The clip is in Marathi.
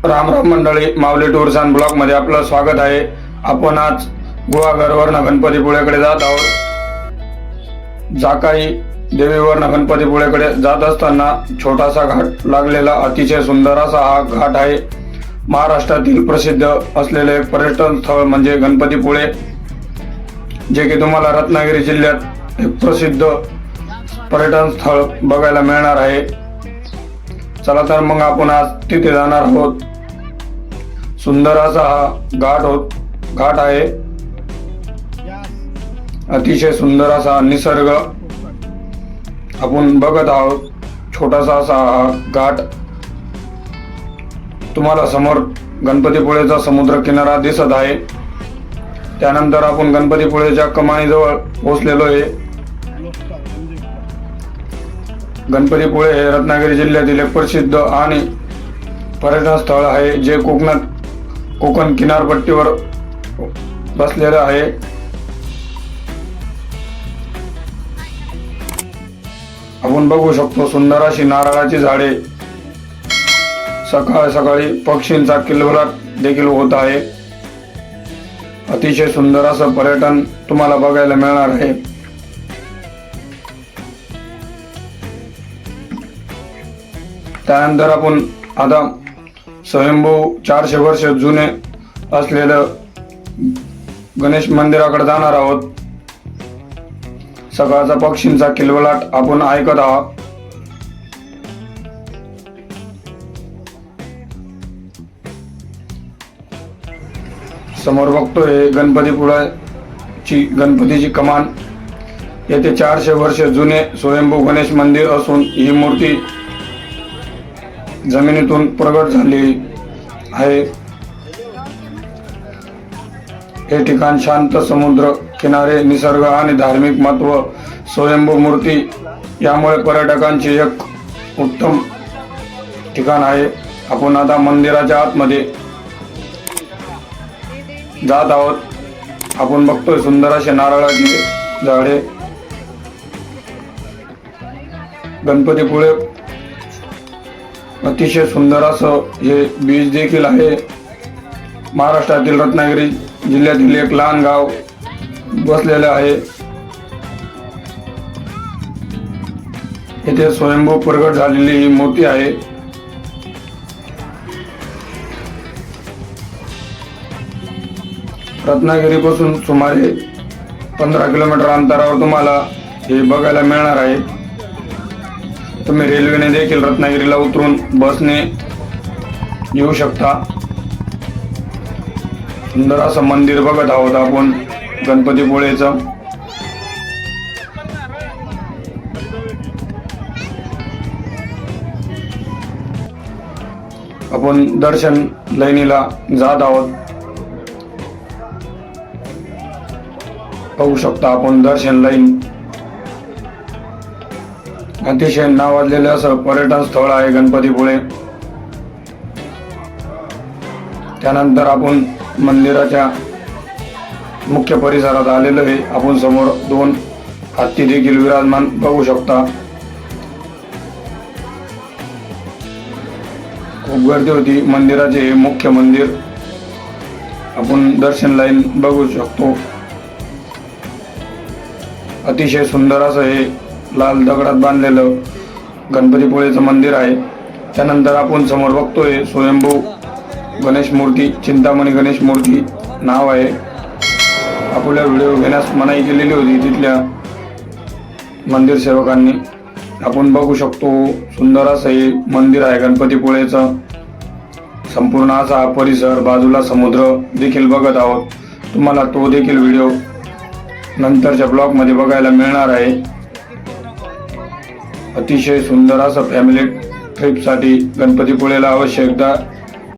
राम राम मंडळी, माऊली टूर्स अँड ब्लॉग मध्ये आपलं स्वागत आहे। आपण आज गुहागरवरनं गणपतीपुळेकडे जात आहोत। जाकाई देवीवरनं गणपतीपुळेकडे जात असताना छोटासा घाट लागलेला अतिशय सुंदर असा हा घाट आहे। महाराष्ट्रातील प्रसिद्ध असलेले एक पर्यटन स्थळ म्हणजे गणपतीपुळे, जे की तुम्हाला रत्नागिरी जिल्ह्यात एक प्रसिद्ध पर्यटन स्थळ बघायला मिळणार आहे। चला तर मग आपण आज तिथे जाणार आहोत। सुंदर असा हा घाट आहे। अतिशय सुंदर असा निसर्ग आपण बघत आहोत। छोटासा असा हा घाट, तुम्हाला समोर गणपतीपुळेचा समुद्र किनारा दिसत आहे। त्यानंतर आपण गणपतीपुळेच्या कमानीजवळ पोहोचलेलो आहे। गणपतीपुळे हे रत्नागिरी जिल्ह्यातील एक प्रसिद्ध आणि पर्यटन स्थळ आहे, जे कोकण किनारपट्टीवर बसलेलं आहे। आपण बघू शकतो सुंदर अशी नारळाची झाडे, सकाळ सकाळी पक्षींचा किलबिलाट देखील होत आहे। अतिशय सुंदर असं पर्यटन तुम्हाला बघायला मिळणार आहे। त्यानंतर आपण आता स्वयंभू 400 वर्ष जुने असलेलं गणेश मंदिराकडे जाणार आहोत। सकाळचा पक्षींचा किलबिलाट आपण ऐकत आहोत। समोर बघतोय गणपतीची कमान। येथे 400 वर्ष जुने स्वयंभू गणेश मंदिर असून ही मूर्ती जमिनीतून प्रगट झाली आहे। हे ठिकाण शांत समुद्र किनारे, निसर्ग आणि धार्मिक महत्व, स्वयंभू मूर्ती यामुळे पर्यटकांचे एक उत्तम ठिकाण आहे। आपण आता मंदिराच्या आतमध्ये जात आहोत। आपण बघतोय सुंदर असे नारळाची झाडे। गणपतीपुळे अतिशय सुंदर असं हे बीच देखील आहे। महाराष्ट्रातील रत्नागिरी जिल्ह्यातील एक लहान गाव बसलेलं आहे। येथे स्वयंभू प्रगट झालेली ही मूर्ती आहे। रत्नागिरीपासून सुमारे 15 किलोमीटर अंतरावर तुम्हाला हे बघायला मिळणार आहे। तुम्ही रेल्वेने देखील रत्नागिरीला उतरून बसने येऊ शकता। सुंदर असं मंदिर बघत आहोत आपण गणपतीपुळेचं। आपण दर्शन लाईनीला जात आहोत। पाहू शकता आपण दर्शन लाईन। अतिशय नावाजलेलं असं पर्यटन स्थळ आहे गणपतीपुळे। त्यानंतर आपण मंदिराच्या मुख्य परिसरात आलेलो आहे। आपण समोर 2 हत्ती देखील विराजमान बघू शकता। खूप गर्दी होती। मंदिराचे हे मुख्य मंदिर आपण दर्शन लाईन बघू शकतो। अतिशय सुंदर असं हे लाल दगडात बांधलेलं गणपतीपुळेचं मंदिर आहे। त्यानंतर आपण समोर बघतोय स्वयंभू गणेश मूर्ती, चिंतामणी गणेश मूर्ती नाव आहे। आपल्या व्हिडिओ घेण्यास मनाई केलेली होती तिथल्या मंदिर सेवकांनी। आपण बघू शकतो सुंदर असं हे मंदिर आहे गणपतीपुळेचं। संपूर्ण असा परिसर, बाजूला समुद्र देखील बघत आहोत। तुम्हाला तो देखील व्हिडिओ नंतरच्या ब्लॉग मध्ये बघायला मिळणार आहे। अतिशय सुंदर असं फॅमिली ट्रिपसाठी गणपतीपुळेला अवश्य एकदा